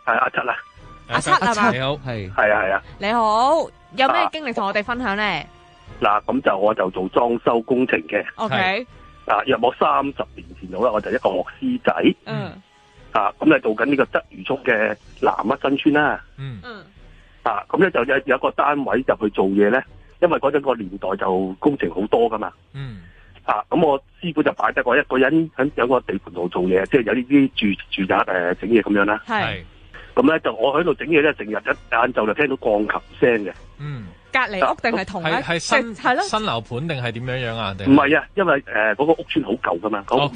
係阿七啦，阿七係嘛？你好，係啊。你好，有咩經歷同我哋分享咧嗱，咁我就做裝修工程嘅。 ？OK，約莫30年前度啦，我就一個學師仔。咁就做緊呢個鰂魚涌嘅南一新村啦。咁咧就有一個單位入去做嘢咧，因為嗰陣個年代就工程好多噶嘛。咁我師傅就擺得我一個人喺有個地盤度做嘢，即係有呢啲住宅整嘢咁樣啦。咁咧就我喺度整嘢咧，成日一晏晝就聽到鋼琴聲嘅。隔離屋定係同一？係新樓盤定係點樣啊？唔係啊，因為嗰個屋村好舊噶嘛。舊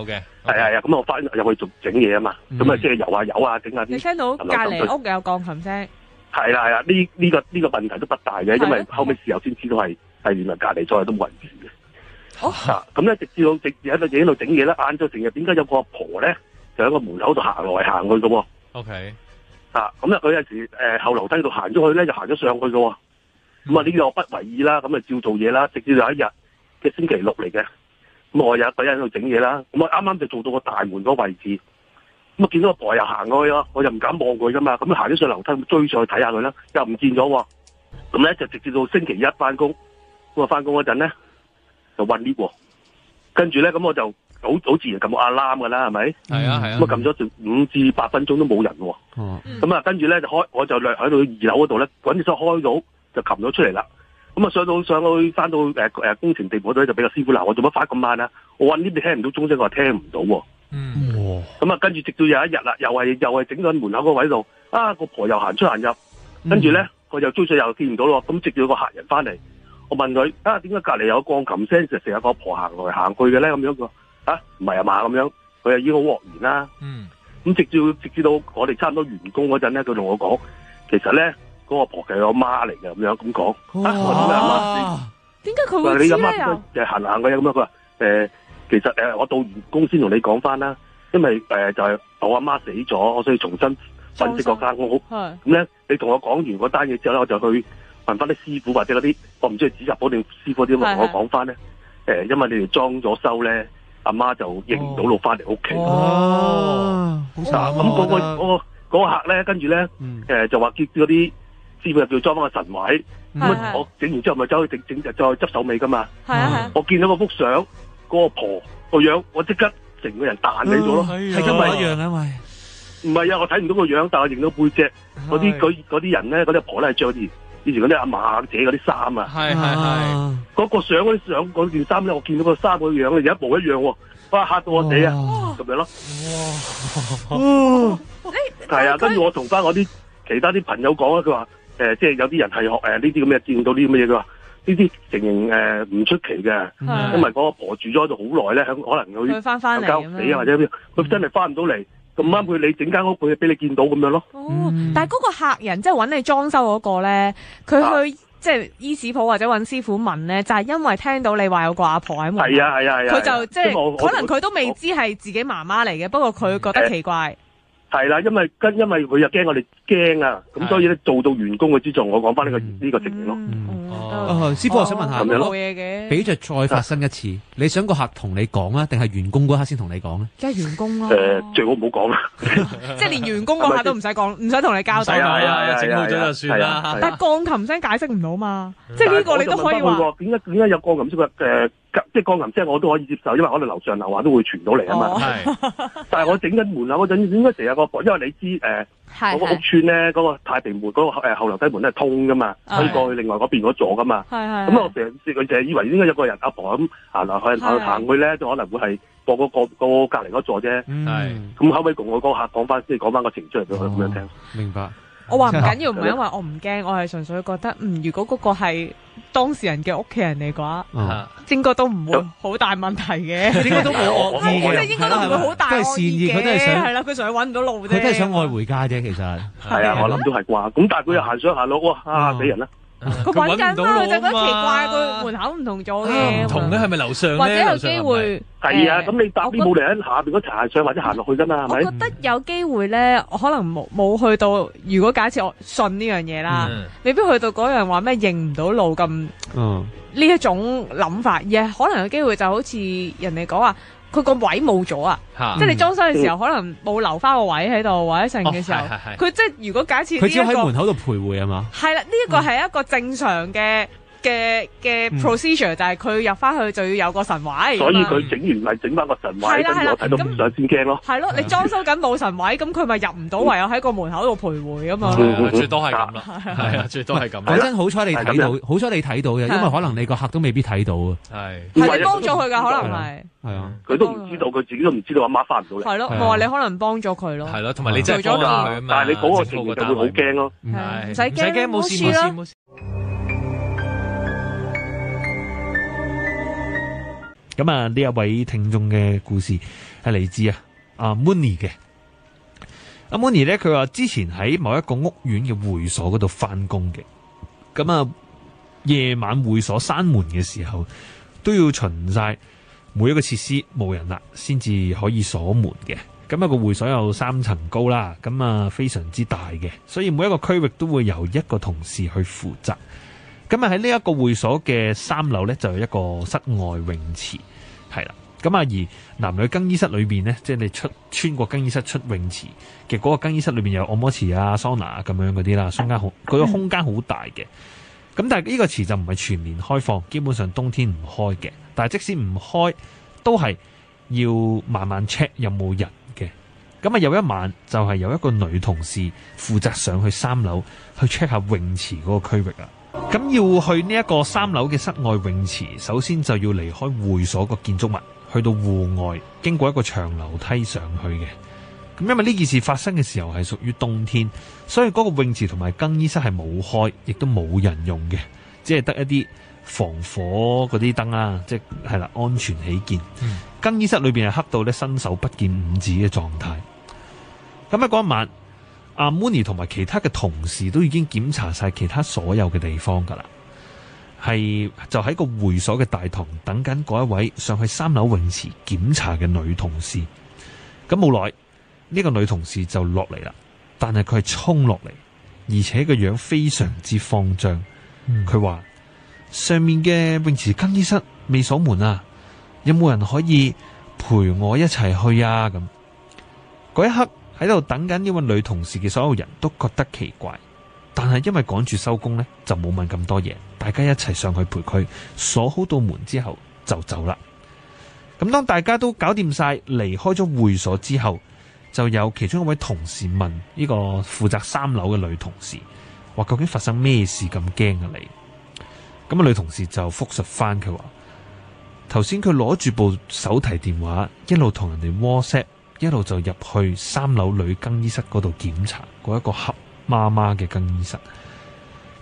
嘅。係啊，咁我翻入去做整嘢啊嘛，咁啊即係油啊整下啲。你聽到隔離屋有鋼琴聲？係啦，呢個問題都不大嘅，因為後尾事後先知道係原來隔離再都冇人住嘅。咁咧直至喺度整嘢啦，晏晝成日點解有個阿婆咧就喺個門口度行來行去嘅喎？OK。咁咧佢有時後樓梯度行咗去咧，就行咗上去嘅喎。咁啊呢個我不為意啦，咁啊照做嘢啦。直至有一日嘅星期六嚟嘅，咁我有一個人喺度整嘢啦。咁我啱啱就做到個大門嗰位置，咁啊見到個婆又行過去咯，我又唔敢望佢噶嘛。咁行咗上樓梯，追上去睇下佢啦，又唔見咗喎。咁咧就直至到星期一翻工，咁啊翻工嗰陣咧就搵 lift 喎。跟住咧咁我就好自然撳個阿籃噶啦，係咪？係啊。咁啊撳咗成5至8分鐘都冇人喎。咁啊跟住咧就我就喺到2樓嗰度咧，搵隻手開到。就擒咗出嚟啦，咁啊上去翻到工程地盤嗰度就俾個師傅鬧我做乜翻咁慢啊？我話呢邊聽唔到鐘聲，我話聽唔到喎。咁啊跟住直到有一日啦，又係整到門口個位度，個婆又行出行入，跟住咧我又追上又見唔到咯。咁直到個客人翻嚟，我問佢點解隔離有鋼琴聲，成日個婆行來行去嘅咧？咁樣佢話唔係啊嘛，咁樣佢又已經好愕然啦。咁直至到我哋差唔多完工嗰陣咧，佢同我講其實咧。嗰個婆係我媽嚟嘅，咁樣咁講。我點解阿媽？點解佢會知咧？你阿媽就行嘅咁樣。佢話其實我到完工先同你講翻啦，因為就係我阿媽死咗，我所以重新分析嗰間屋。咁咧，你同我講完嗰單嘢之後咧，我就去問翻啲師傅或者嗰啲，我唔知係紙紮鋪定師傅啲，同我講翻咧。因為你哋裝咗修咧，阿媽就認唔到路翻嚟屋企。咁嗰個客咧，跟住咧就話叫嗰啲。師傅又叫裝翻個神位，咁我整完之後咪走去整再執手尾噶嘛。我見到嗰幅相，嗰個婆個樣，我即刻成個人彈起咗咯。係因為一樣啊，唔係啊，我睇唔到個樣，但係我認到背脊。嗰啲人咧，嗰啲婆咧係着以前嗰啲阿嫲姐嗰啲衫啊。係。嗰個相嗰件衫咧，我見到個衫個樣咧，一模一樣喎。哇！嚇到我死啊！咁樣咯。係啊，跟住我同翻我啲其他啲朋友講啦，佢話。即係有啲人係學呢啲咁嘅見到啲咁嘅嘢，佢話呢啲情形唔出奇嘅，因為嗰個婆住咗喺度好耐咧，可能佢翻嚟間屋死啊或者佢真係翻唔到嚟，咁啱佢你整間屋佢俾你見到咁樣咯。但係嗰個客人即係揾你裝修嗰個咧，佢去即係醫屎鋪或者揾師傅問咧，就係因為聽到你話有個阿婆喺門口，係啊，佢就即係可能佢都未知係自己媽媽嚟嘅，不過佢覺得奇怪。係啦，因為佢又驚我哋驚啊，咁所以咧做到員工嘅之助，我講翻呢個情形咯。師傅，我想問下，冇嘢嘅。俾着再發生一次，你想個客同你講啊，定係員工嗰刻先同你講咧？梗係員工咯。最好唔好講啦。即係連員工嗰刻都唔使講，唔使同你交代。係啊，整好咗就算啦。但係鋼琴聲解釋唔到嘛？即係呢個你都可以話。點解有鋼琴聲即係鋼琴聲我都可以接受，因為可能樓上樓下都會傳到嚟啊嘛。但係我整緊門口嗰陣，點解成日個婆？因為你知嗰個屋邨咧，嗰個太平門嗰個後樓梯門咧係通噶嘛，可以過去另外嗰邊嗰座噶嘛。咁我成日以為應該有個人阿婆咁行嚟行去咧，就可能會係過個隔離嗰座啫。咁後尾同我嗰客講翻，即係講翻個情出嚟俾佢咁樣聽。明白。我話唔緊要，唔係因為我唔驚，我係純粹覺得，如果嗰個係當事人嘅屋企人嚟嘅話，應該都唔會好大問題嘅。應該都冇惡意嘅，應該都唔會好大惡意嘅。都係善意，佢都係想係啦，佢想揾唔到路啫。佢都係想愛回家啫，其實係啊，我諗都係啩。咁但係佢又行上行落，哇！死人啦！佢揾緊咯，佢就覺得奇怪，佢門口唔同咗嘅。唔同咧，係咪樓上咧？或者有機會係啊，咁你搭啲冇嚟喺下邊嗰層行上或者行落去噶嘛？係咪？我覺得有機會咧，可能冇去到。如果假設我信呢樣嘢啦，未必去到嗰樣話咩認唔到路咁。呢一種諗法，而係可能有機會就好似人哋講話。佢個位冇咗啊，即係你裝修嘅時候可能冇留翻個位喺度或者成嘅時候，佢即係如果假設佢只要喺門口度徘徊啊嘛。係啦，呢一個係一個正常嘅 procedure，就係佢入翻去就要有個神位。所以佢整完咪整翻個神位，跟住我睇到唔上先驚咯。係咯，你裝修緊冇神位，咁佢咪入唔到，唯有喺個門口度徘徊啊嘛。最多係咁啦，係啊，最多係咁。講真，好彩你睇到，好彩你睇到嘅，因為可能你個客都未必睇到啊。係你幫咗佢㗎，可能係。係啊，佢都唔知道，佢自己都唔知道阿媽翻唔到嚟。係咯，我話你可能幫咗佢咯。係咯，同埋你真係幫咗佢啊嘛。但係你嗰個情況就會好驚咯。唔使驚，冇事冇事。咁啊，呢一位聽眾嘅故事係嚟自阿 Mooney 嘅。阿 Mooney 咧，佢話之前喺某一個屋苑嘅會所嗰度翻工嘅。咁啊，夜晚會所閂門嘅時候，都要巡晒每一個設施冇人啦，先至可以鎖門嘅。咁啊，個會所有3層高啦，咁啊非常之大嘅，所以每一個區域都會由一個同事去負責。咁啊喺呢一個會所嘅3樓呢，就有一個室外泳池，係啦。咁啊而男女更衣室裏邊呢，即係你穿過更衣室出泳池嘅嗰個更衣室裏邊有按摩池啊、桑拿啊咁樣嗰啲啦，空間好，佢個空間好大嘅。咁但係呢個池就唔係全年開放，基本上冬天唔開嘅。但係即使唔開，都係要慢慢 check 有冇人嘅。咁啊有一晚就係有一個女同事負責上去3樓去 check 下泳池嗰個區域啊。咁要去呢一個3樓嘅室外泳池，首先就要離開會所個建築物，去到戶外，經過一個長樓梯上去嘅。咁因為呢件事發生嘅時候係屬於冬天，所以嗰個泳池同埋更衣室係冇開，亦都冇人用嘅，只係得一啲防火嗰啲燈啦，即係啦，安全起見。更衣室裏邊係黑到咧伸手不見五指嘅狀態。咁喺嗰一晚，阿 Mooney 同埋其他嘅同事都已經檢查晒其他所有嘅地方噶啦，係就喺個會所嘅大堂等緊嗰一位上去3樓泳池檢查嘅女同事。咁冇耐呢個女同事就落嚟啦，但係佢係衝落嚟，而且個樣非常之慌張。佢話上面嘅泳池更衣室未鎖門啊，有冇人可以陪我一齊去啊？咁嗰一刻喺度等緊呢位女同事嘅所有人都覺得奇怪，但係因為趕住收工呢，就冇問咁多嘢，大家一齊上去陪佢，鎖好道門之後就走啦。咁當大家都搞掂晒，離開咗會所之後，就有其中一位同事問呢個負責3樓嘅女同事，話究竟發生咩事咁驚啊你？咁啊女同事就複述翻佢話，頭先佢攞住部手提電話，一路同人哋 WhatsApp，一路就入去3樓女更衣室嗰度檢查嗰一個黑媽媽嘅更衣室。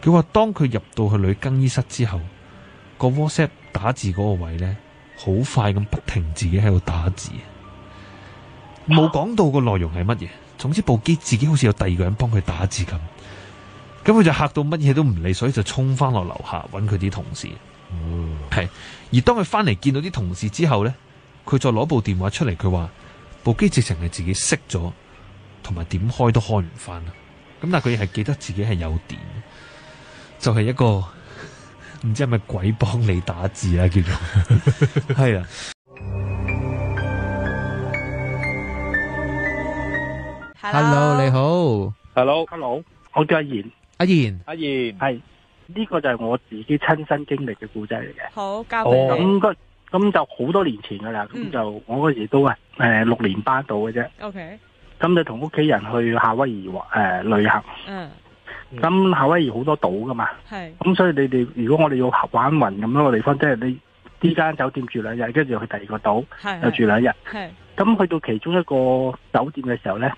佢話當佢入到去女更衣室之後，個 WhatsApp 打字嗰個位呢，好快咁不停自己喺度打字，冇講到個內容係乜嘢。總之部機自己好似有第二個人幫佢打字咁，咁佢就嚇到乜嘢都唔理，所以就衝翻落樓下揾佢啲同事。係，而當佢翻嚟見到啲同事之後呢，佢再攞部電話出嚟，佢話部機直情係自己熄咗，同埋點開都開唔翻啦。咁但係佢亦係記得自己係有電，就係一個唔知係咪鬼幫你打字啊，叫做係啊。Hello， 你好。Hello， 我叫阿賢。阿賢係呢個就係我自己親身經歷嘅故仔嚟嘅。好，交俾你。咁就好多年前噶啦，咁就我嗰時都係6年班到嘅啫。OK。咁就同屋企人去夏威夷旅行。咁夏威夷好多島噶嘛。係。咁所以你哋如果我哋要玩勻咁多個地方，即係你呢間酒店住2日，跟住去第二個島又住2日。係。咁去到其中一個酒店嘅時候咧，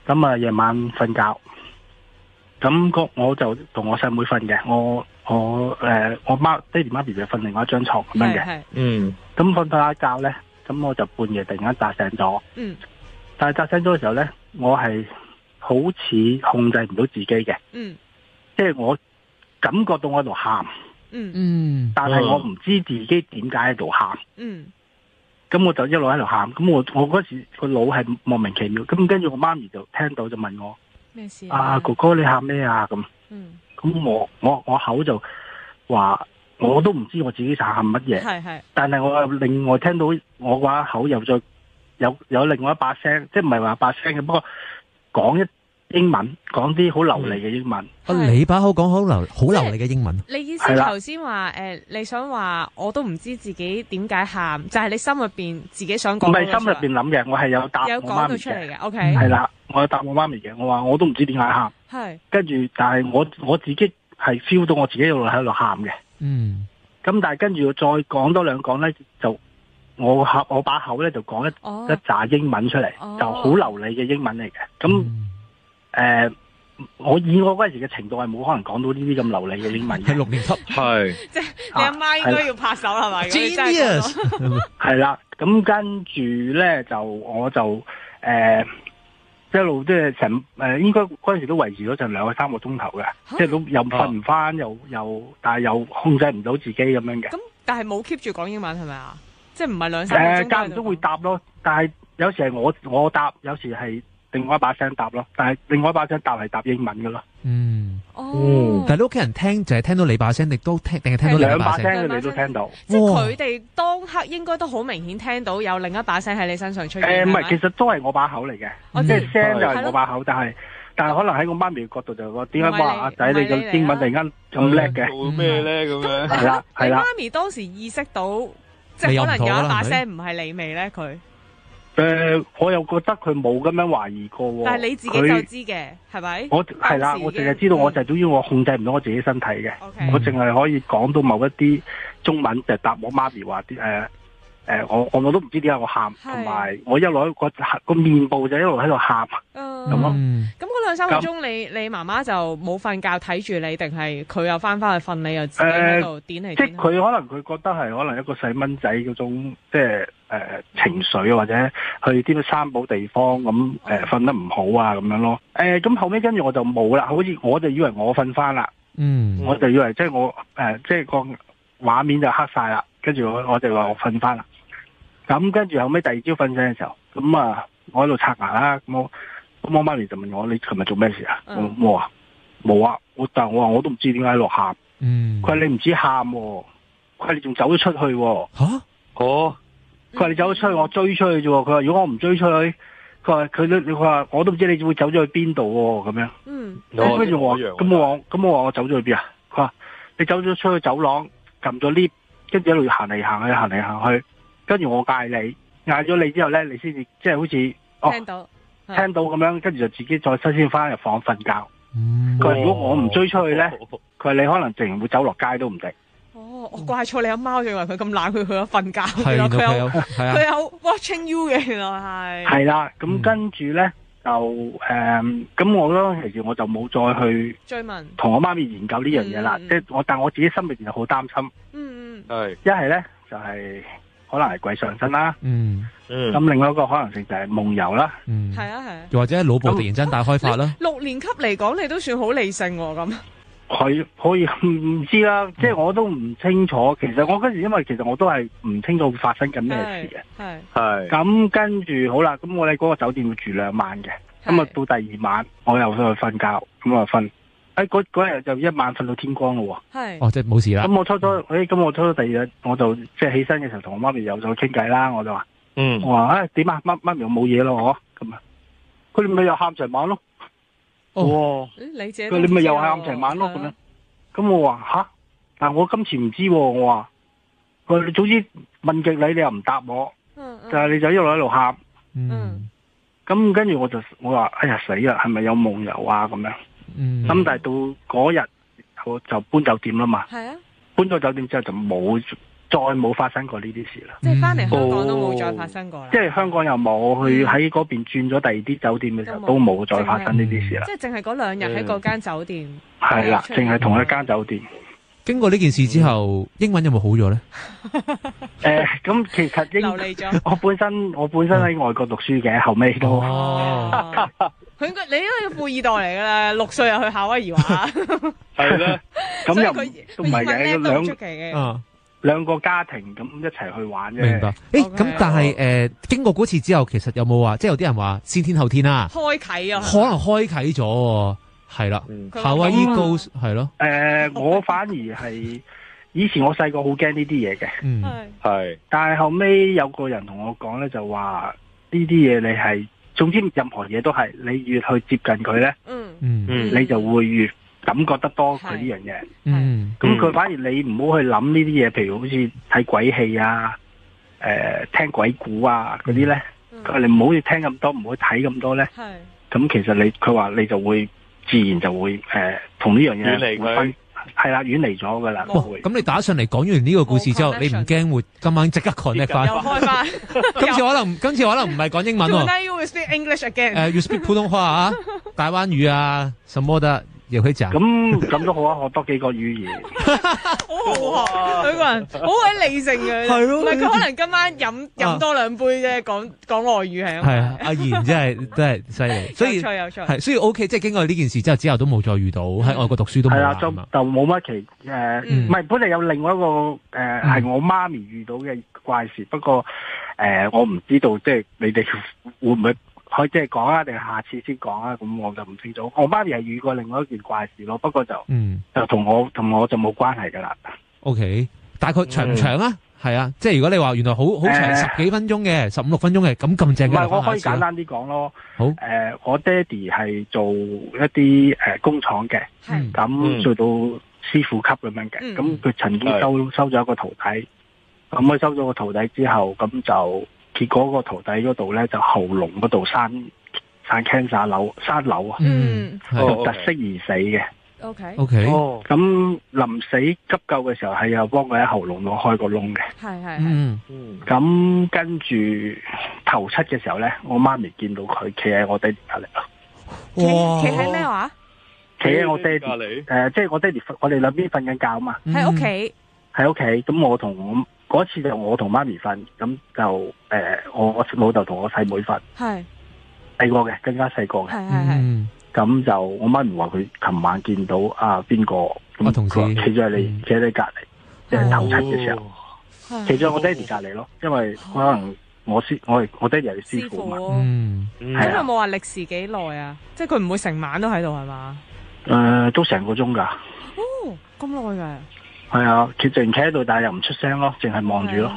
咁啊夜晚瞓覺，咁我就同我細妹瞓嘅，我爹哋媽咪就瞓另外一張床咁樣嘅。咁瞓到一覺咧，咁我就半夜突然間扎醒咗。但係扎醒咗嘅時候咧，我係好似控制唔到自己嘅。即係我感覺到我喺度喊。但係我唔知自己點解喺度喊。咁我就一路喺度喊，咁我嗰時個腦係莫名其妙，咁跟住我媽咪就聽到就問我咩事啊？哥哥你喊咩啊？咁，咁我口就話我都唔知我自己喊乜嘢。係。但係我又另外聽到我把口又再有另外一把聲，即係唔係話把聲嘅，不過講英文，講啲好流利嘅英文。你把口講好流利嘅英文。你意思頭先話你想話我都唔知自己點解喊，就係你心入邊自己想講。唔係心入邊諗嘅，我係有答我媽咪出嚟嘅。OK。係啦，我有答我媽咪嘅，我話我都唔知點解喊。係。跟住，但係我自己係 feel 到我自己喺度喊嘅。嗯。咁但係跟住再講多兩講咧，就我把口咧就講一紮英文出嚟，就好流利嘅英文嚟嘅。咁我以我嗰陣時嘅程度係冇可能講到呢啲咁流利嘅英文嘅。係6年級，係即係你阿媽應該要拍手係咪？Genius 係啦，咁跟住咧就我就一路即係應該嗰陣時都維持咗成2-3個鐘頭嘅，即係都又瞓唔翻，但係又控制唔到自己咁樣嘅。咁但係冇 keep 住講英文係咪啊？即係唔係2-3個鐘？間唔中會答咯，但係有時係我答，有時係另外一把聲答咯。但係另外一把聲答係答英文噶咯。但係你屋企人聽就係聽到你把聲，定係聽到兩把聲？你都聽到。即係佢哋當刻應該都好明顯聽到有另一把聲喺你身上出現。唔係，其實都係我把口嚟嘅，即係聲就係我把口，但係可能喺我媽咪嘅角度就話，點解話阿仔你個英文突然間咁叻嘅？做咩咧咁樣？係啦，係啦。你媽咪當時意識到，即係可能有一把聲唔係你味咧，佢。我又覺得佢冇咁樣懷疑過。但係你自己就知嘅，係咪？我係啦，我淨係知道，我就總之我控制唔到我自己身體嘅。我淨係可以講到某一啲中文，就答我媽咪話啲我都唔知點解我喊，同埋我一路個面部就一路喺度喊咁咯。咁嗰2-3個鐘，你媽媽就冇瞓覺睇住你，定係佢又翻去瞓，你又自己喺度點嚟？即係佢可能佢覺得係可能一個細蚊仔嗰種即係情緒，或者去啲三寶地方咁瞓得唔好啊咁樣咯。咁後尾跟住我就冇啦，好似我就以為我瞓翻啦。我就以為即係我即係個畫面就黑晒啦，跟住我就話我瞓翻啦。咁跟住後尾第二朝瞓醒嘅時候，咁我喺度刷牙啦，咁我媽咪就問我：你琴日做咩事啊？我話冇啊，但係我話我都唔知點解喺度喊。佢話你唔止喊，佢話你仲走咗出去。吓？佢話你走咗出去，我追出去啫。佢話如果我唔追出去，佢話我都唔知你會走咗去邊度咁樣。跟住我話咁我走咗去邊啊？佢話你走咗出去走廊，撳咗 lift， 跟住一路行嚟行去。跟住我嗌咗你之後咧，你先至即係好似聽到咁樣，跟住就自己再先翻入房瞓覺。佢話如果我唔追出去咧，佢話你可能淨會走落街都唔定。我怪錯你阿媽，仲以為佢咁懶，佢去咗瞓覺。佢有 watching you 嘅，原來係。係啦，咁跟住咧就咁我當其實我就冇再去追問，同我媽咪研究呢樣嘢啦。即係但我自己心裏邊就好擔心。一係咧就係。可能係鬼上身啦，咁另外一個可能性就係夢遊啦，係啊，又或者腦部突然間大開發啦。6年級嚟講，你都算好理性咁。可以唔知啦，即係我都唔清楚。其實我嗰時因為其實我都係唔清楚會發生緊咩事嘅。係咁跟住好啦，咁我哋嗰個酒店要住2晚嘅，咁到第2晚我又上去瞓覺，咁瞓。嗰日就一晚瞓到天光咯喎，即係冇事啦。咁我初初第2日我就即係起身嘅時候同我媽咪又再傾偈啦，我就話，我話點啊，媽咪又冇嘢咯，咁啊，佢哋咪又喊成晚咯，佢哋咪又喊成晚咯咁樣，咁我話吓，但係我今次唔知，我話，佢你早知問極你又唔答我，但係你就一路喺度喊，咁跟住我話哎呀死啦，係咪有夢遊啊咁樣？咁但係到嗰日我就搬酒店啦嘛，搬咗酒店之後就再冇發生過呢啲事啦。即係翻嚟香港都冇再發生過啦。即係香港又冇去喺嗰邊轉咗第二啲酒店嘅時候都冇再發生呢啲事啦。即係淨係嗰2日喺嗰間酒店。係啦，淨係同一間酒店。經過呢件事之後，英文有冇好咗咧？咁其實我本身喺外國讀書嘅，後尾都。你應該富二代嚟噶啦，6歲又去夏威夷玩。係啦，咁又唔係嘅，兩個家庭咁一齊去玩啫。明白。咁但係經過嗰次之後，其實有冇話，即係有啲人話先天後天啦，開啟啊，可能開啟咗，係啦，夏威夷高係咯。我反而係以前我細個好驚呢啲嘢嘅，係，但係後尾有個人同我講咧，就話呢啲嘢你係，總之任何嘢都係，你越去接近佢咧，你就會越感覺得多佢呢樣嘢。咁佢反而你唔好去諗呢啲嘢，譬如好似睇鬼戲啊，聽鬼故啊嗰啲咧，佢話你唔好要聽咁多，唔好睇咁多咧。咁其實佢話你就會自然就會同呢樣嘢遠離佢。係啦，遠離咗噶啦。咁你打上嚟講完呢個故事之後，你唔驚會今晚即刻 connect 翻？又開翻。今次可能唔係講英文喎。Tonight you will speak English again。you speak 普通話啊，台灣語啊，什麼的也可以講。咁都好啊，學多幾個語言。好好學，佢個人好鬼理性嘅。係咯。唔係佢可能今晚飲多兩杯啫，講外語係。係啊，阿賢真係犀利。所以有趣。係，所以 OK， 即係經過呢件事之後都冇再遇到喺外國讀書都冇啦。係啦，就冇乜唔係本嚟有另外一個係我媽咪遇到嘅怪事，不過我唔知道即係你哋會唔會可以即係講啊，定係下次先講啊？咁我就唔清楚。我媽咪係遇過另外一件怪事咯，不過就同我就冇關係噶啦。OK， 大概長唔長啊？係啊，即係如果你話原來好長10幾分鐘嘅15-16分鐘嘅咁正嘅，唔係我可以簡單啲講咯。好，我爹哋係做一啲工廠嘅，咁做到師傅級咁樣嘅，咁佢曾經收咗一個徒弟，咁佢收咗個徒弟之後，咁就結果個徒弟嗰度咧就喉嚨嗰度生 cancer 生瘤啊，就突息而死嘅。OK，咁臨死急救嘅時候係有幫佢喺喉嚨度開個窿嘅。係。咁跟住頭七嘅時候咧，我媽咪見到佢企喺我爹哋隔離啦。企喺咩話？企喺我爹哋即係我爹哋，我哋兩邊瞓緊覺啊嘛。喺屋企。喺屋企，咁我嗰次就我同媽咪瞓，咁就我老豆同我細妹瞓。係。細個嘅，更加細個嘅。係。咁就我媽咪話佢琴晚見到邊個咁，佢企咗喺你隔離，即係頭七嘅時候，企咗我爹哋隔離咯。因為可能我爹哋係師傅嘛。咁有冇話歷時幾耐啊？即係佢唔會成晚都喺度係嘛？都成個鐘㗎。哦，咁耐㗎。係啊，佢淨企喺度，但係又唔出聲咯，淨係望住咯。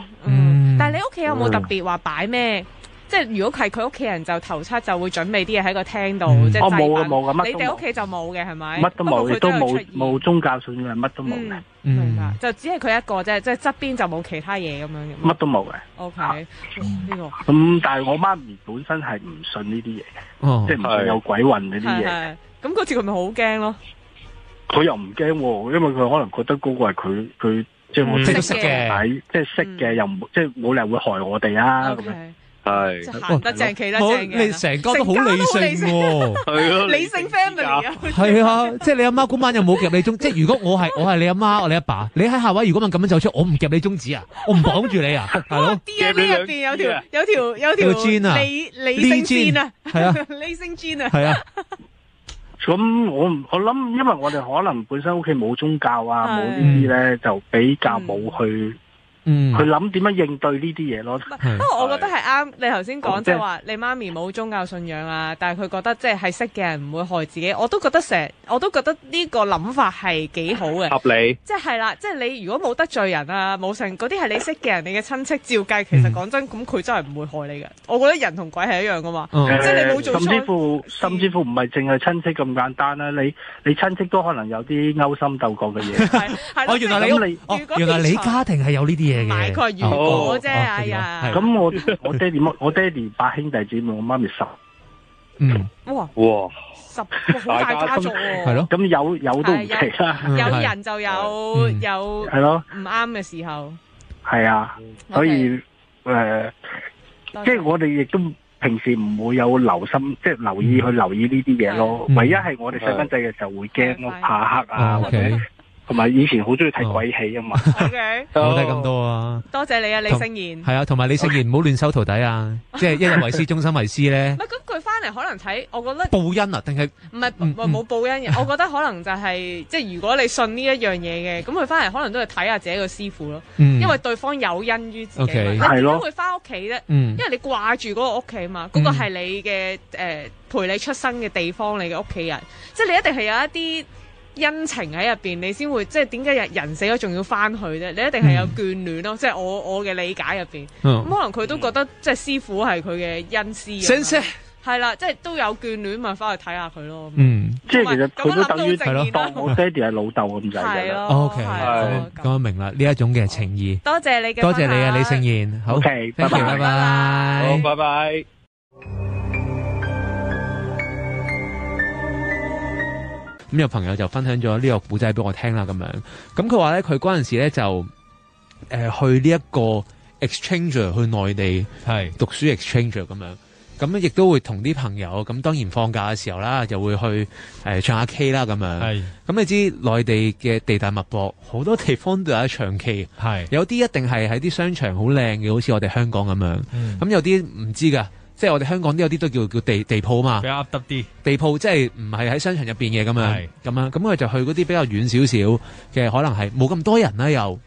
但係你屋企有冇特別話擺咩？即係如果係佢屋企人就頭七就會準備啲嘢喺個廳度，即係祭品。冇㗎，你哋屋企就冇嘅係咪？乜都冇，亦都冇宗教信仰，乜都冇嘅。明白，就只係佢一個啫，即係側邊就冇其他嘢咁樣嘅。乜都冇嘅。OK，呢個。咁但係我媽咪本身係唔信呢啲嘢嘅，即係唔信有鬼魂呢啲嘢。咁嗰次佢咪好驚咯？佢又唔驚，因為佢可能覺得嗰個係佢即係我識嘅，即係識嘅，又唔即係冇理由會害我哋啊咁樣。係行得正，企得正嘅。你成家都好理性喎，係咯，理性 family 啊。係啊，即係你阿媽嗰晚又冇夾你中，即係如果我係你阿媽，我你阿爸，你喺夏威夷如果問咁樣走出，我唔夾你中指啊，我唔綁住你啊，係咯。DNA 入邊有條理性線啊，係啊，理性線啊，係啊。咁我諗，因為我哋可能本身屋企冇宗教啊，冇呢啲咧，就比較冇去諗點樣應對呢啲嘢咯。不過我覺得係啱，你頭先講即係話你媽咪冇宗教信仰啊，但係佢覺得即係識嘅人唔會害自己，我都覺得呢個諗法係幾好嘅，合理。即係啦，即係你如果冇得罪人啊，冇成嗰啲係你識嘅人，你嘅親戚照計，其實講真，咁佢真係唔會害你嘅。我覺得人同鬼係一樣噶嘛，即係你冇做錯。甚至乎唔係淨係親戚咁簡單啦，你親戚都可能有啲勾心鬥角嘅嘢。係原來你家庭係有呢啲嘢。唔係，佢係如果啫，哎呀！咁我爹哋8兄弟姊妹，我媽咪10。哇！10個好大家族喎。係咯。咁有都唔奇啦。有人就有係咯，唔啱嘅時候。係啊，所以即係我哋亦都平時唔會有留心，即係留意呢啲嘢咯。唯一係我哋細蚊仔嘅時候會驚咯，怕黑啊或者。同埋以前好中意睇鬼戲啊嘛，好睇咁多啊！多謝你啊，李聖賢。係啊，同埋李聖賢唔好亂收徒弟啊！即係一日為師，終身為師咧。唔係咁，佢翻嚟可能睇，我覺得報恩啊，定係唔係冇報恩嘅？我覺得可能就係即係如果你信呢一樣嘢嘅，咁佢翻嚟可能都係睇下自己個師傅咯。因為對方有恩於自己，你點解會翻屋企啫？因為你掛住嗰個屋企嘛，嗰個係你嘅陪你出生嘅地方，你嘅屋企人，即係你一定係有一啲。恩情喺入邊，你先會即係點解人死咗仲要翻去啫？你一定係有眷戀咯，即係我嘅理解入邊。咁可能佢都覺得即係師傅係佢嘅恩師。係啦，即係都有眷戀，咪翻去睇下佢咯。即係其實佢都等於當我爹哋係老豆咁滯嘅啦。OK，咁我明啦，呢一種嘅情義。多謝你啊，李聖賢。好，拜拜，拜拜。好，拜拜。咁有朋友就分享咗呢個古仔俾我聽啦，咁樣。咁佢話咧，佢嗰陣時咧就去呢一個 exchange 去內地讀書 exchange 咁樣。咁亦都會同啲朋友，咁當然放假嘅時候啦，就會去唱下 K 啦咁樣。咁你知內地嘅地大物博，好多地方都有得唱 K。有啲一定係喺啲商場好靚嘅，好似我哋香港咁樣。咁有啲唔知㗎，即係我哋香港都有啲都叫地鋪嘛。比較噏得啲地鋪，即係唔係喺商場入邊嘅咁樣。咁佢就去嗰啲比較遠少少嘅，可能係冇咁多人啦又。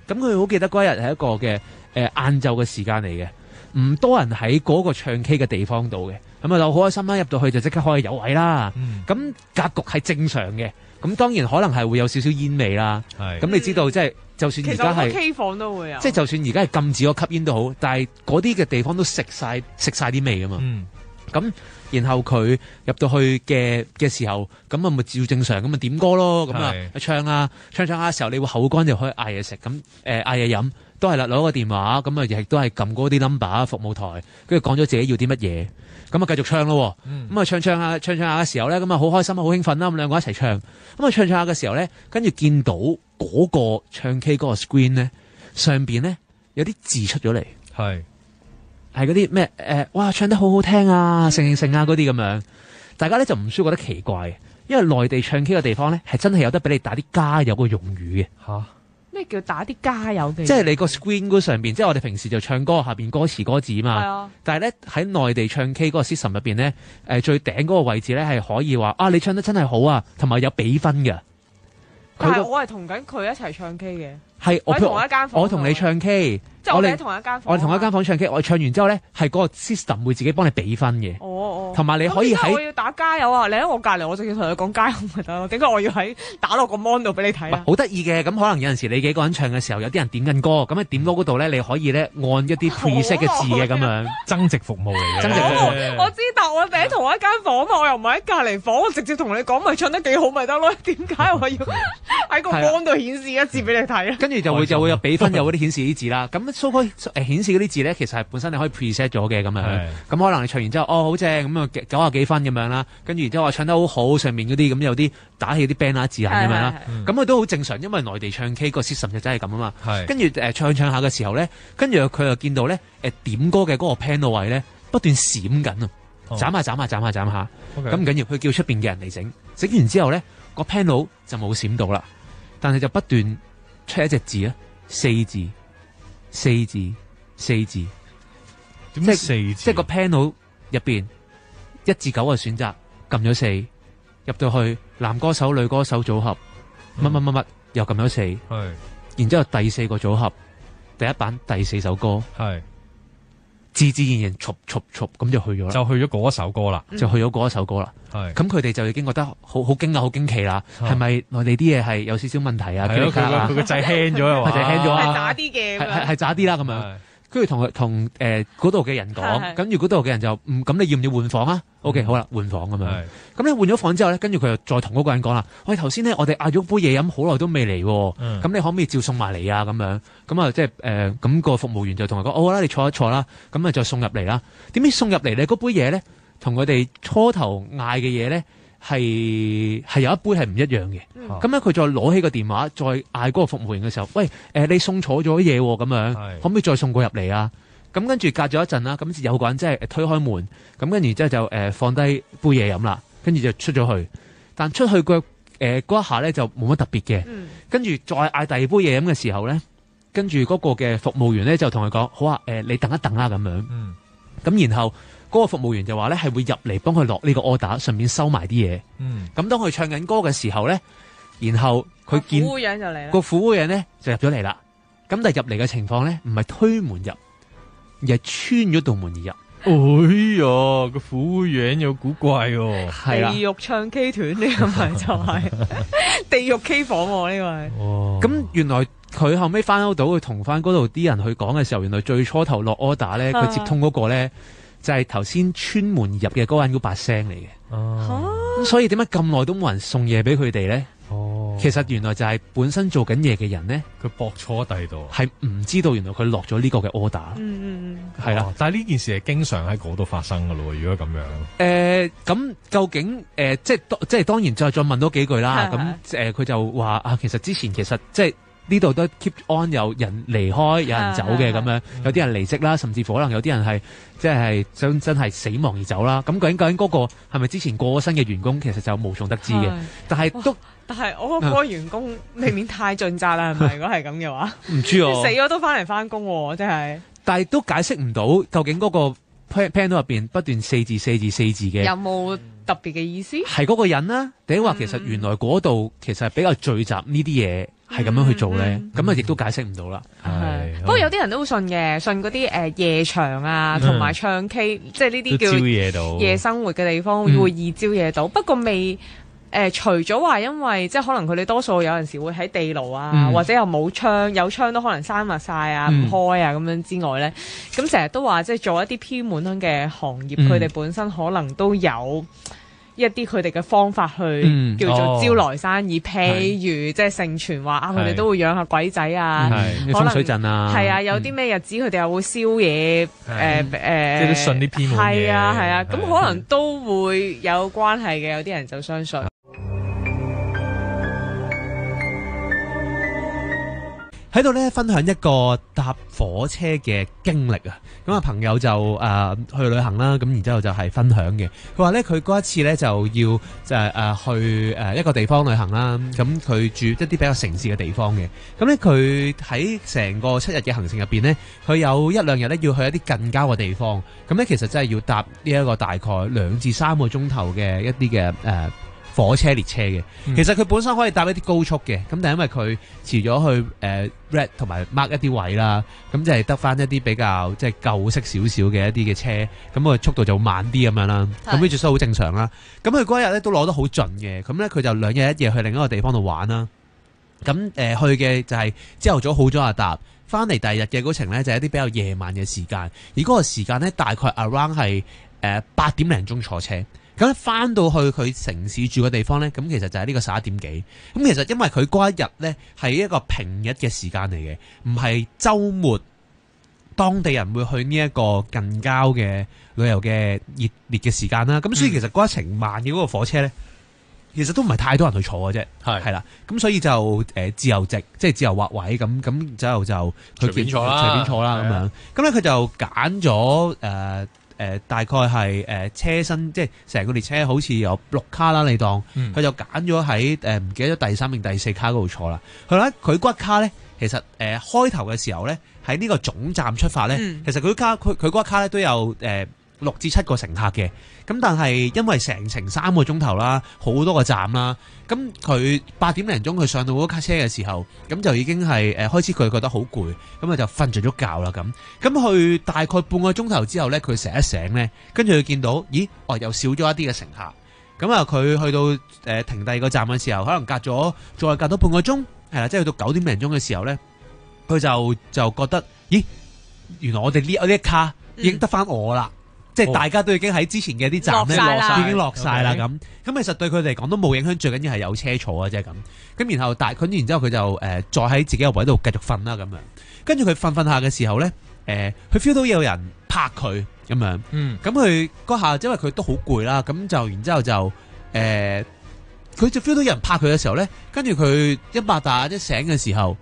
咁佢好記得嗰日係一個嘅晏晝嘅時間嚟嘅。唔多人喺嗰個唱 K 嘅地方度嘅，咁啊就好開心啦！入到去就即刻可以有位啦。咁格局係正常嘅，咁當然可能係會有少少煙味啦。咁你知道即係就算而家係 K 房都會有，即係就算而家係禁止咗吸煙都好，但係嗰啲嘅地方都食晒啲味噶嘛。咁然後佢入到去嘅時候，咁啊咪照正常咁咪點歌咯，咁啊唱啊唱下嘅時候，你會口乾就可以嗌嘢食，咁嗌嘢飲。都係啦，攞個電話咁啊，亦都係撳嗰啲 number 服務台，跟住講咗自己要啲乜嘢，咁啊繼續唱咯。咁啊唱下嘅時候咧，咁啊好開心啊，好興奮啦，咁兩個一齊唱。咁啊唱下嘅時候咧，跟住見到嗰個唱 K 嗰個 screen 咧，上邊咧有啲字出咗嚟，係嗰啲咩哇唱得好好聽啊，成啊嗰啲咁樣。大家咧就唔需要覺得奇怪，因為內地唱 K 嘅地方咧係真係有得俾你打啲加油嘅用語嘅嚇。咩叫打啲加油嘅？即係你個 screen 嗰上邊，即係我哋平時就唱歌，下邊歌詞歌字嘛。係啊。但係咧喺內地唱 K 嗰個 system 入邊咧，最頂嗰個位置咧係可以話啊，你唱得真係好啊，同埋有比分嘅。但係我係同緊佢一齊唱 K 嘅。係我同一間房。我同你唱 K，即係我哋喺同一間房。我哋同一間房唱 K，我哋唱完之後咧，係嗰個 system 會自己幫你比分嘅。同埋你可以喺我要打加油啊！你喺我隔離，我就要同佢講加油咪得咯。點解我要喺打落個 mon 度俾你睇啊？好得意嘅，咁可能有陣時你幾個人唱嘅時候，有啲人點緊歌，咁你點歌嗰度咧，你可以咧按一啲 preset 嘅字嘅咁樣增值服務嚟嘅。增值服務我知，但我哋喺同一間房嘛，我又唔係喺隔離房，我直接同你講咪唱得幾好咪得咯。點解我要喺個 mon 度顯示一字俾你睇啊？跟住就會有比分，有嗰啲顯示啲字啦。咁顯示嗰啲字咧，其實係本身你可以 preset 咗嘅咁樣。咁可能你唱完之後，好正咁啊，90幾分咁樣啦。跟住然之後話唱得好好，上面嗰啲咁有啲打起啲 banner 字眼咁樣啦。咁佢都好正常，因為內地唱 K 個 system 就真係咁啊嘛。跟住唱下嘅時候咧，跟住佢又見到咧點歌嘅嗰個 panel 位咧不斷閃緊啊，斬下。咁唔緊要，佢叫出邊嘅人嚟整完之後咧，個 panel 就冇閃到啦，但係就不斷出一隻字啊，四字。點解四字？即係個 panel 入邊1至9嘅選擇，撳咗4，入到去男歌手、女歌手組合，乜又撳咗4，然之後第4個組合，第一版第4首歌，自然唰咁就去咗啦，就去咗嗰一首歌啦，咁佢哋就已經覺得好驚訝、好驚奇啦，係咪內地啲嘢係有少少問題啊？佢個掣輕咗啊，係渣啲嘅，係渣啲啦咁樣。跟住同嗰度嘅人講，跟住嗰度嘅人就咁你要唔要換房啊？OK，好啦，換房咁樣。咁你換咗房之後咧，跟住佢又再同嗰個人講啦。喂，頭先咧我哋嗌咗杯嘢飲，好耐都未嚟，咁你可唔可以照送埋嚟啊？咁樣咁啊，即係咁個服務員就同佢講，好啦，你坐一坐啦，咁啊再送入嚟啦。點知送入嚟咧嗰杯嘢咧，同佢哋初頭嗌嘅嘢咧係有一杯係唔一樣嘅。咁咧佢再攞起個電話，再嗌嗰個服務員嘅時候，喂，你送錯咗嘢咁樣，可唔可以再送過入嚟啊？咁跟住隔咗一陣啦，咁有個人即係推開門，咁跟住之後就放低杯嘢飲啦，跟住就出咗去。但出去嗰一下咧就冇乜特別嘅。跟住再嗌第二杯嘢飲嘅時候咧，跟住嗰個嘅服務員咧就同佢講，好啊，你等一等啦咁樣。咁然後嗰個服務員就話咧係會入嚟幫佢落呢個 order，順便收埋啲嘢。咁當佢唱緊歌嘅時候咧，然後佢見個婦人咧就入咗嚟啦。咁但係入嚟嘅情況咧唔係推門入，而係穿咗道門而入。哎呀，個服務員有古怪喎，係地獄唱 K 團呢個咪就係地獄 K 房喎，呢個係。咁原來佢後尾翻到去同翻嗰度啲人去講嘅時候，原來最初頭落 order 咧，佢接通嗰個咧就係頭先穿門入嘅嗰個人嗰把聲嚟嘅。咁所以點解咁耐都冇人送嘢俾佢哋咧？其實原來就係本身做緊嘢嘅人咧，佢駁錯第度，係唔知道原來佢落咗呢個嘅 order。係啦。但係呢件事係經常喺嗰度發生噶咯。如果咁樣，咁究竟即係當然再問多幾句啦。咁佢就話啊，其實之前其實即係呢度都 keep on 有人離開，有人走嘅咁樣，有啲人離職啦，甚至乎可能有啲人係即係真係死亡而走啦。咁究竟嗰個係咪之前過咗身嘅員工，其實就無從得知嘅。但係我嗰個員工未免太盡責啦，係咪？如果係咁嘅話，唔知啊，死咗都翻嚟翻工，真係。但係都解釋唔到究竟嗰個 panel 入邊不斷4字嘅，有冇特別嘅意思？係嗰個人啦，定話其實原來嗰度其實係比較聚集呢啲嘢，係咁樣去做咧，咁啊亦都解釋唔到啦。係，不過有啲人都會信嘅，信嗰啲夜場啊，同埋唱 K，即係呢啲叫夜生活嘅地方會易招惹到。不過未。除咗話因為即係可能佢哋多數有陣時會喺地牢啊，或者又冇窗，有窗都可能閂密晒啊，唔開啊咁樣之外咧，咁成日都話即係做一啲偏門嘅行業，佢哋本身可能都有一啲佢哋嘅方法去叫做招來生意，譬如即係盛傳話啊，佢哋都會養下鬼仔啊，風水陣啊，係啊，有啲咩日子佢哋又會燒嘢，即係都信啲偏門嘢，係啊，咁可能都會有關係嘅，有啲人就相信。喺度咧分享一個搭火車嘅經歷啊！咁啊朋友就去旅行啦，咁然之後就係分享嘅。佢話咧佢嗰一次咧就要去一個地方旅行啦。咁佢住一啲比較城市嘅地方嘅。咁咧佢喺成個7日嘅行程入邊咧，佢有1-2日咧要去一啲近郊嘅地方。咁咧其實真係要搭呢一個大概2至3個鐘頭嘅一啲嘅火車列車嘅。其實佢本身可以搭一啲高速嘅，咁但係因為佢遲咗去red 同埋 mark 一啲位啦，咁就係得翻一啲比較即係舊式少少嘅一啲嘅車，咁個速度就慢啲咁樣啦。咁呢就好正常啦。咁佢嗰一日咧都攞得好盡嘅，咁咧佢就2日1夜去另一個地方度玩啦。咁去嘅就係朝頭早好早搭，翻嚟第二日嘅嗰程咧就係一啲比較夜晚嘅時間，而嗰個時間咧大概 around 係8點零鐘坐車。咁翻到去佢城市住嘅地方呢，咁其實就係呢個11點幾。咁其實因為佢嗰一日呢係一個平日嘅時間嚟嘅，唔係週末當地人會去呢一個近郊嘅旅遊嘅熱烈嘅時間啦。咁所以其實嗰一程慢嘅嗰個火車呢，其實都唔係太多人去坐嘅啫。係啦，咁所以就自由席，即係自由劃位咁之後就隨便坐啦咁樣。咁咧佢就揀咗大概係車身，即係成個列車好似有6卡啦，你當佢就揀咗喺唔記得咗第3定第4卡嗰度坐啦。佢嗰卡咧，其實開頭嘅時候咧，喺呢個總站出發咧，其實佢嗰卡咧都有6至7個乘客嘅。咁但係因為成程3個鐘頭啦，好多個站啦，咁佢8點零鐘佢上到嗰卡車嘅時候，咁就已經係開始佢覺得好攰，咁啊就瞓着咗覺啦咁去大概半個鐘頭之後咧，佢醒一醒咧，跟住佢見到又少咗一啲嘅乘客，咁啊佢去到停第二個站嘅時候，可能再隔多半個鐘，係啦，即係去到9點零鐘嘅時候咧，佢就覺得原來我哋呢一卡已經得翻我啦。即係大家都已經喺之前嘅啲站咧已經落晒啦咁，其實對佢哋嚟講都冇影響，最緊要係有車坐啊啫咁。然後然之後佢就再喺自己個位度繼續瞓啦咁樣。跟住佢瞓下嘅時候咧，佢 feel 到有人拍佢咁樣。咁佢嗰下因為佢都好攰啦，咁就然之後就佢就 feel 到有人拍佢嘅時候咧，跟住佢一擘大一醒嘅時候，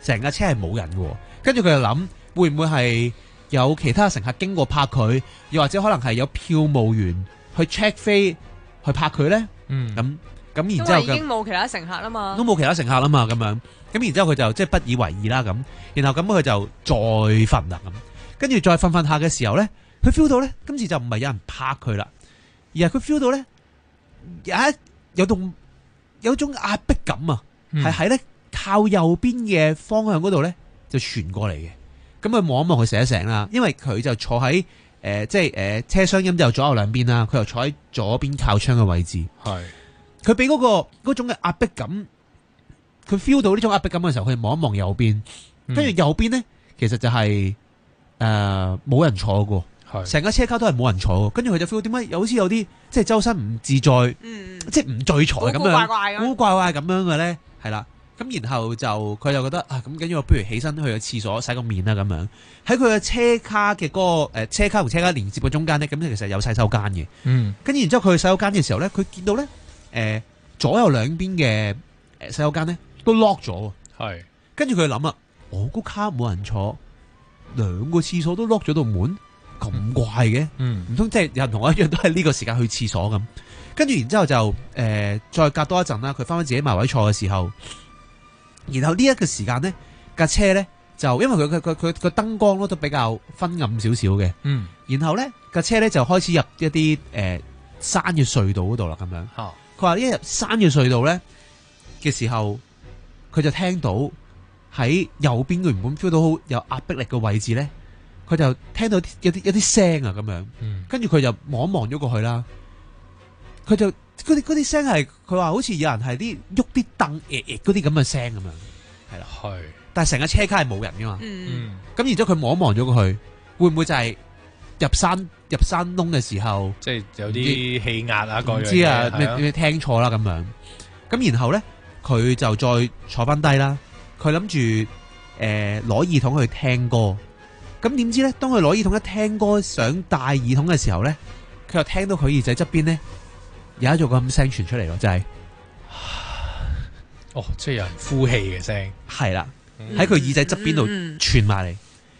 成架車係冇人嘅。跟住佢就諗會唔會係有其他乘客經過拍佢，又或者可能係有票務員去 check 飛去拍佢咧？咁然之後已經冇其他乘客啦嘛，都冇其他乘客啦嘛，咁樣咁然之後佢就即係不以為意啦咁，然後咁佢就再瞓啦咁，跟住再瞓下嘅時候咧，佢 feel 到咧，今次就唔係有人拍佢啦，而係佢 feel 到咧有種壓迫感啊，係喺咧靠右邊嘅方向嗰度咧就傳過嚟嘅。咁佢望一望佢醒一醒啦，因為佢就坐喺即係車廂咁就左右兩邊啦，佢又坐喺左邊靠窗嘅位置。係，佢俾嗰種嘅壓迫感，佢 feel 到呢種壓迫感嘅時候，佢望一望右邊，跟住右邊咧，其實就係冇人坐過，成個車卡都係冇人坐過，跟住佢就 feel 點解又好似有啲即係周身唔自在，即係唔聚財咁樣，古怪怪咁樣嘅咧，係啦。咁然後佢就覺得咁跟住我不如起身去個廁所洗個面啦咁樣。喺佢嘅車卡嘅嗰個車卡同車卡連接嘅中間咧，咁其實有洗手間嘅。跟住然之後佢去洗手間嘅時候咧，佢見到咧左右兩邊嘅洗手間咧都 lock 咗。係，跟住佢諗啦，我個卡冇人坐，兩個廁所都 lock 咗道門，咁怪嘅。唔通即係有人同我一樣都係呢個時間去廁所咁？跟住然之後就再隔多一陣啦，佢翻返自己埋位坐嘅時候。然後呢一個時間呢，架車呢，就因為佢個燈光都比較昏暗少少嘅，然後呢，架車呢，就開始入一啲山嘅隧道嗰度啦，咁樣。佢話一入山嘅隧道呢嘅時候，佢就聽到喺右邊原本 feel 到好有壓迫力嘅位置呢，佢就聽到有啲聲啊咁樣，跟住佢就望一望咗過去啦，佢就。嗰啲聲係佢話好似有人係啲喐啲凳嗰啲咁嘅聲咁樣，係啦，係。但係成個車卡係冇人噶嘛，咁然之後佢望一望咗過去，會唔會就係入山窿嘅時候，即係有啲氣壓啊嗰樣嘢，唔知啊咩聽錯啦咁樣。咁然後咧，佢就再坐翻低啦，佢諗住攞耳筒去聽歌。咁點知咧，當佢攞耳筒一聽歌想戴耳筒嘅時候咧，佢又聽到佢耳仔側邊咧。有一種咁聲傳出嚟咯，就係，即係有人呼氣嘅聲，係啦，喺佢耳仔側邊度傳埋嚟。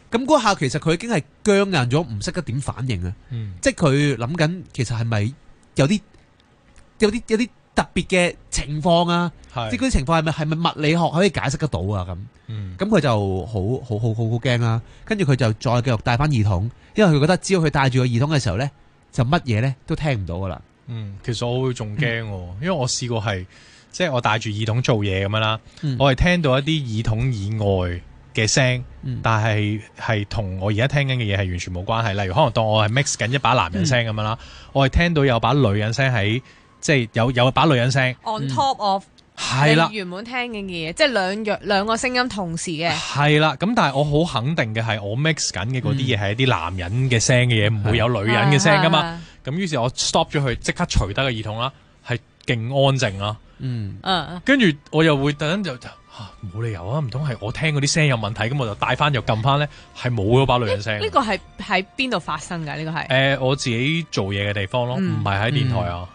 咁嗰下其實佢已經係僵硬咗，唔識得點反應啊！即係佢諗緊，其實係咪有啲特別嘅情況啊？即係嗰啲情況係咪物理學可以解釋得到啊？咁佢就好驚啦。跟住佢就再繼續戴翻耳筒，因為佢覺得只要佢戴住個耳筒嘅時候咧，就乜嘢咧都聽唔到噶啦。其實我會仲驚，因為我試過係，即係我戴住耳筒做嘢咁樣啦，我係聽到一啲耳筒以外嘅聲，但係同我而家聽緊嘅嘢係完全冇關係。例如可能當我係 mix 緊一把男人聲咁樣啦，我係聽到有把女人聲喺，即係有把女人聲 on top of 係啦，原本聽緊嘅嘢，即係兩個聲音同時嘅。係啦，咁但係我好肯定嘅係，我 mix 緊嘅嗰啲嘢係一啲男人嘅聲嘅嘢，唔會有女人嘅聲噶嘛。咁於是我 stop 咗佢，即刻除低個耳筒啦，係勁安靜啦。跟住我又會突然就冇理由啊，唔通係我聽嗰啲聲有問題，咁我就帶翻又撳翻咧，係冇嗰把女人聲。呢個係喺邊度發生㗎？呢個係我自己做嘢嘅地方咯，唔係喺電台啊。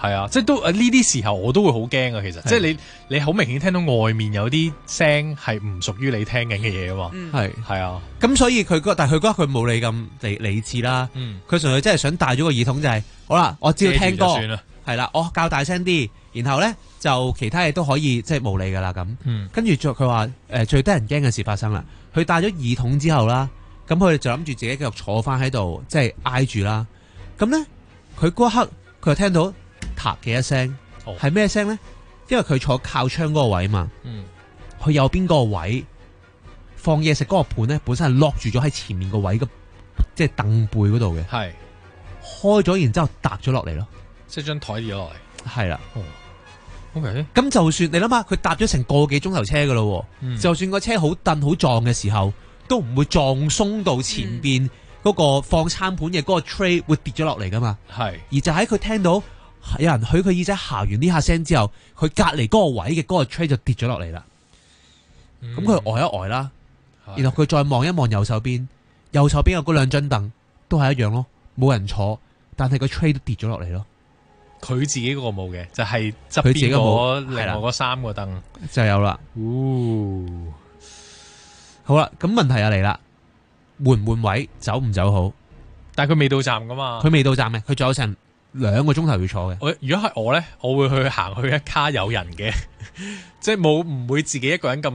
係啊，即係都呢啲時候我都會好驚啊。其實即係你好明顯聽到外面有啲聲係唔屬於你聽緊嘅嘢啊嘛。係啊，咁所以但係佢覺得佢冇你咁理智啦。佢純粹真係想戴咗個耳筒，就係好啦，我只要聽歌係啦，我較大聲啲，然後咧就其他嘢都可以即係冇理噶啦咁。跟住佢話最得人驚嘅事發生啦。佢戴咗耳筒之後啦，咁佢就諗住自己繼續坐翻喺度，即係挨住啦。咁咧佢嗰一刻佢就聽到嗒嘅一聲，係咩聲咧？因為佢坐靠窗嗰個位嘛，佢右邊嗰個位放嘢食嗰個盤咧，本身係 lock 住咗喺前面個位嘅，即係凳背嗰度嘅。係開咗，然之後搭咗落嚟咯，即係張台跌咗落嚟。係啦。OK，咁就算你諗下，佢搭咗成個幾鐘頭車噶咯，就算個車好蹬好撞嘅時候，都唔會撞鬆到前邊嗰個放餐盤嘅嗰個 tray 會跌咗落嚟噶嘛。係，而就喺佢聽到有人喺佢耳仔行完呢下聲之後，佢隔籬嗰個位嘅嗰個 tray 就跌咗落嚟啦。咁佢呆一呆啦，然後佢再望一望右手邊，右手邊有嗰兩張凳都係一樣咯，冇人坐，但係個 tray 都跌咗落嚟咯。佢自己嗰個冇嘅，就係側邊嗰另外嗰三個凳就有啦。好啦，咁問題又嚟啦，換唔換位，走唔走好？但係佢未到站噶嘛？佢未到站嘅，佢仲有成2個鐘頭要坐嘅。如果係我咧，我會去行去一卡有人嘅，即係唔會自己一個人咁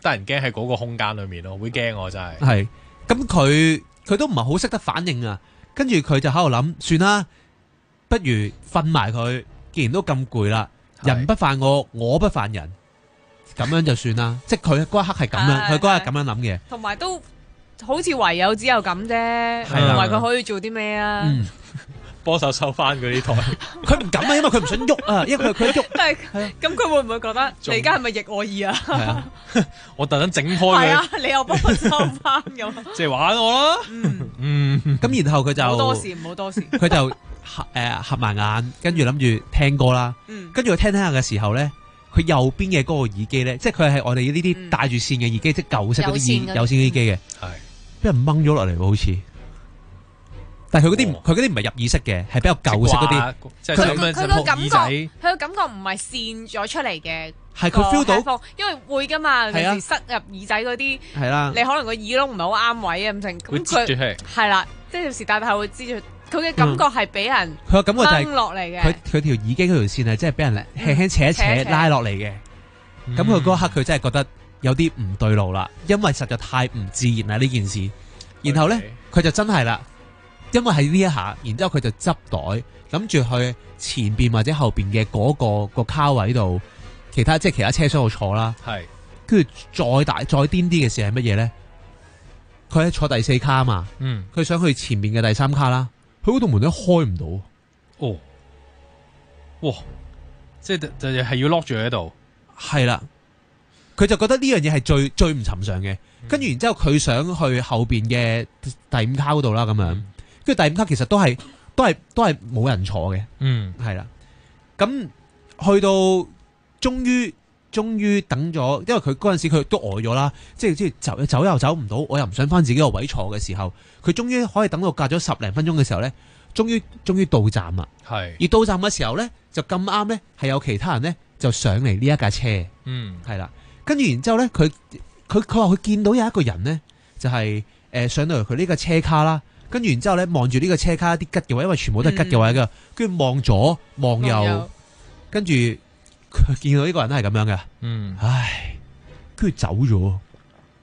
得人驚喺嗰個空間裏面咯，會驚我真係。係，咁佢都唔係好識得反應啊，跟住佢就喺度諗，算啦。不如瞓埋佢，既然都咁攰啦，人不犯我，我不犯人，咁樣就算啦。即係佢嗰一刻係咁樣，佢嗰一刻咁樣諗嘅。同埋都好似唯有只有咁啫，唔係佢可以做啲咩啊？幫手收翻嗰啲台，佢唔敢啊，因為佢唔想喐啊，因為佢喐。但係咁佢會唔會覺得你而家係咪逆我意啊？係啊，我特登整開佢。係啊，你又幫我收翻咁。即係玩我啦。咁然後佢就唔好多事。佢就合埋眼，跟住諗住聽歌啦。跟住佢聽下嘅時候咧，佢右邊嘅嗰個耳機咧，即係佢係我哋呢啲帶住線嘅耳機，即係舊式嗰啲有線耳機嘅，係俾人掹咗落嚟喎，好似。但係佢嗰啲唔係入耳式嘅，係比較舊式嗰啲。佢個感覺，佢個感覺唔係線咗出嚟嘅。係佢 feel 到，因為會噶嘛，有時塞入耳仔嗰啲。係啦，你可能個耳窿唔係好啱位啊咁成。會擠住氣。係啦，即係有時戴戴會擠住。佢嘅感覺係俾人佢個感覺就係落嚟嘅。佢條耳機嗰條線係即係俾人輕輕扯一扯拉落嚟嘅。咁佢嗰刻佢真係覺得有啲唔對路啦，因為實在太唔自然啦呢件事。然後咧，佢就真係啦。因為喺呢一下，然之後佢就執袋，諗住去前邊或者後邊嘅嗰個卡位度，其他車廂度坐啦。係，跟住再癲啲嘅事係乜嘢咧？佢喺坐第4卡嘛，佢想去前面嘅第3卡啦，佢嗰度門都開唔到。哦，哇！即係就係要 lock 住喺度。係啦，佢就覺得呢樣嘢係最唔尋常嘅。跟住然之後佢想去後邊嘅第5卡嗰度啦，咁樣。跟住第5卡其實都係冇人坐嘅，係啦。咁去到終於等咗，因為佢嗰陣時佢都呆咗啦，即係走又走唔到，我又唔想翻自己個位坐嘅時候，佢終於可以等到隔咗10零分鐘嘅時候咧，終於到站啦。係，而到站嘅時候咧，就咁啱咧係有其他人咧就上嚟呢一架車，係啦。跟住然之後咧，佢話佢見到有一個人咧就係上到嚟佢呢個車卡啦。跟住然之後咧，望住呢個車卡啲吉嘅位，因為全部都係吉嘅位噶。跟住望左望右，跟住佢見到呢個人都係咁樣嘅。唉，跟住走咗。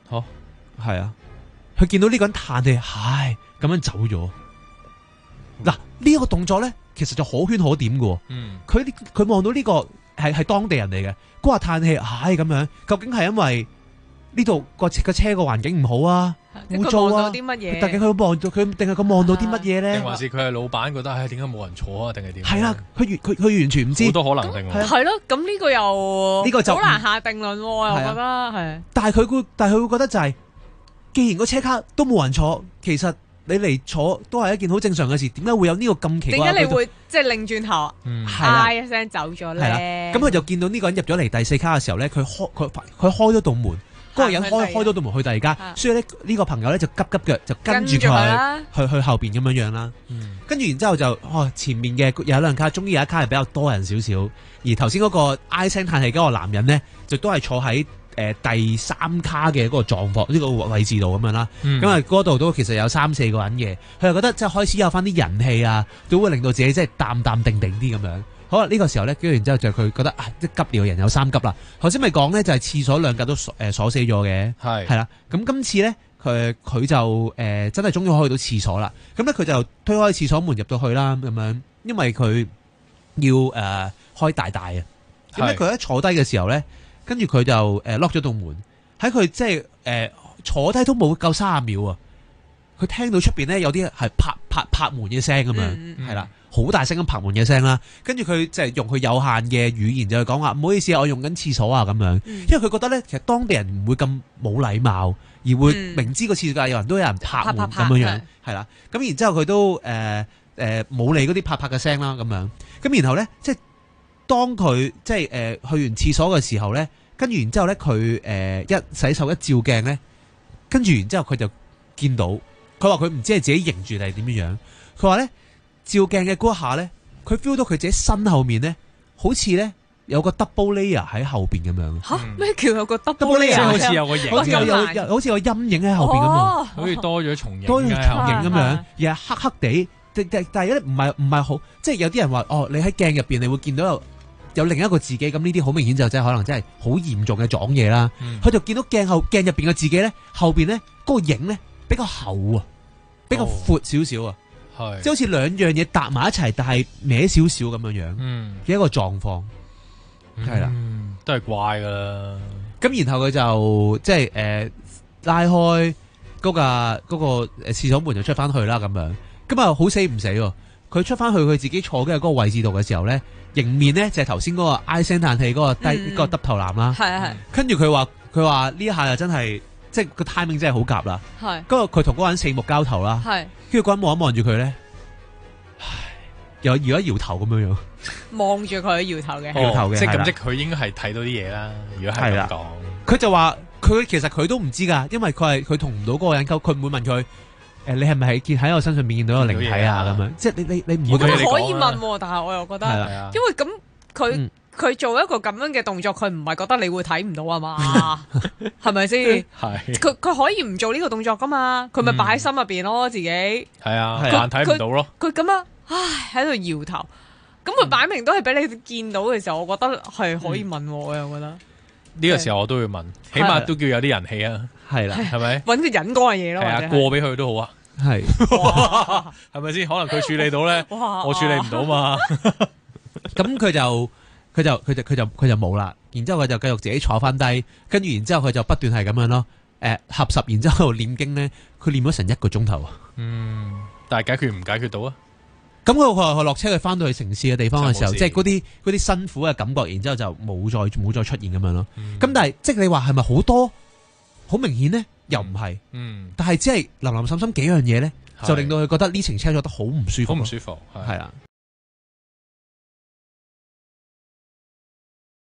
好，係啊，佢見到呢個人嘆氣，唉，咁樣走咗。嗱，呢個動作咧，其實就可圈可點嘅。佢望到呢個係當地人嚟嘅，嗰話嘆氣，唉咁樣，究竟係因為呢度個車個環境唔好啊？污糟啊！啲乜嘢？但係佢望到佢，定係佢望到啲乜嘢咧？定還是佢係老闆覺得唉，點解冇人坐啊？定係點？係啊，佢完全唔知，好多可能性。係咯，咁呢個又呢個就好難下定論。我覺得係。但係佢會覺得就係，既然個車卡都冇人坐，其實你嚟坐都係一件好正常嘅事。點解會有呢個咁奇怪？點解你會即係擰轉頭，嗌一聲走咗咧？咁佢就見到呢個人入咗嚟第4卡嘅時候咧，佢開咗道門。嗰個人開咗道門去第二家，所以咧呢個朋友咧就急腳就跟住佢去後邊咁樣啦。跟住然之後就前面嘅有2卡，終於有一卡係比較多人少少。而頭先嗰個唉聲嘆氣嗰個男人咧，就都係坐喺第3卡嘅嗰個狀況呢個位置度咁樣啦。咁啊嗰度都其實有3-4個人嘅，佢就覺得即係開始有翻啲人氣啊，都會令到自己即係淡定啲咁樣。好啦，呢個時候咧，跟住然之後就佢覺得即係急尿嘅人有3急啦。頭先咪講咧，就係廁所2格都鎖死咗嘅，係啦。咁今次咧，佢就真係終於去到廁所啦。咁咧佢就推開廁所門入到去啦，咁樣，因為佢要開大啊。咁咧佢一坐低嘅時候咧，跟住佢就lock 咗道門。喺佢即係坐低都冇夠30秒啊，佢聽到出邊咧有啲係拍門嘅聲咁樣，係啦。好大聲咁拍門嘅聲啦，跟住佢即係用佢有限嘅語言就去講話，唔好意思啊，我用緊廁所啊咁樣，因為佢覺得咧，其實當地人唔會咁冇禮貌，而會明知個廁所有人都有人拍門咁樣，係啦，咁然之後佢都冇理嗰啲拍嘅聲啦咁樣，咁然後咧即係當佢即係去完廁所嘅時候咧，跟住然之後咧佢一洗手一照鏡咧，跟住然之後佢就見到，佢話佢唔知係自己迎住定係點樣樣，佢話咧。照鏡嘅嗰一下咧，佢 feel 到佢自己身後面咧，好似咧有個 double layer 喺後邊咁樣。吓，咩叫有個 double layer？ 好似有個影，好似有陰影喺後邊咁啊，好似多咗重影咁樣，而係黑黑地。但係咧唔係好，即係有啲人話你喺鏡入邊你會見到有另一個自己，咁呢啲好明顯就真係可能真係好嚴重嘅撞嘢啦。佢就見到鏡入邊嘅自己咧，後邊咧嗰個影咧比較厚啊，比較闊少少啊。即係好似2樣嘢搭埋一齊，但係歪少少咁樣樣嘅一個狀況，係啦，都係怪噶啦。咁然後佢就即係拉開嗰個廁所門就出翻去啦咁樣。咁啊好死唔死喎！佢出翻去佢自己坐嘅嗰個位置度嘅時候咧，迎面咧就係頭先嗰個唉聲嘆氣嗰個嗰個耷頭男啦。係。跟住佢話呢下就真係即係個 timing 真係好夾啦。係。嗰個佢同嗰個人四目交投啦。係。跟住嗰人望一望住佢咧，又搖一搖頭咁樣樣。望住佢搖頭嘅。搖頭嘅。即係咁，即佢應該係睇到啲嘢啦。如果係咁講，佢就話佢其實佢都唔知㗎，因為佢同唔到嗰個人溝，佢唔會問佢。你係咪喺我身上面見到個靈體啊？咁樣，即係你唔會。咁可以問，但係我又覺得，因為咁佢做一個咁樣嘅動作，佢唔係覺得你會睇唔到啊嘛？係咪先？係。佢可以唔做呢個動作噶嘛？佢咪擺喺心入邊咯，自己。係啊，眼睇唔到咯。佢咁樣，喺度搖頭，咁佢擺明都係俾你見到嘅時候，我覺得係可以問我又覺得。呢個時候我都會問，起碼都叫有啲人氣啊。係啦，係咪？揾啲隱光嘅嘢咯。係啊，過俾佢都好啊。係，係咪先？可能佢處理到咧，我處理唔到嘛。咁佢就冇啦。然之後佢就繼續自己坐翻低，跟住然之後佢就不斷係咁樣咯。合十，然之後念經咧，佢念咗成1個鐘頭啊。但係解決唔解決到啊？咁佢落車，佢翻到去城市嘅地方嘅時候，即係嗰啲辛苦嘅感覺，然之後就冇再出現咁樣咯。咁但係即係你話係咪好多好明顯咧？又唔係，但係只係林林滲滲幾樣嘢咧，就令到佢覺得呢程車坐得好唔舒服，好唔舒服，係啊。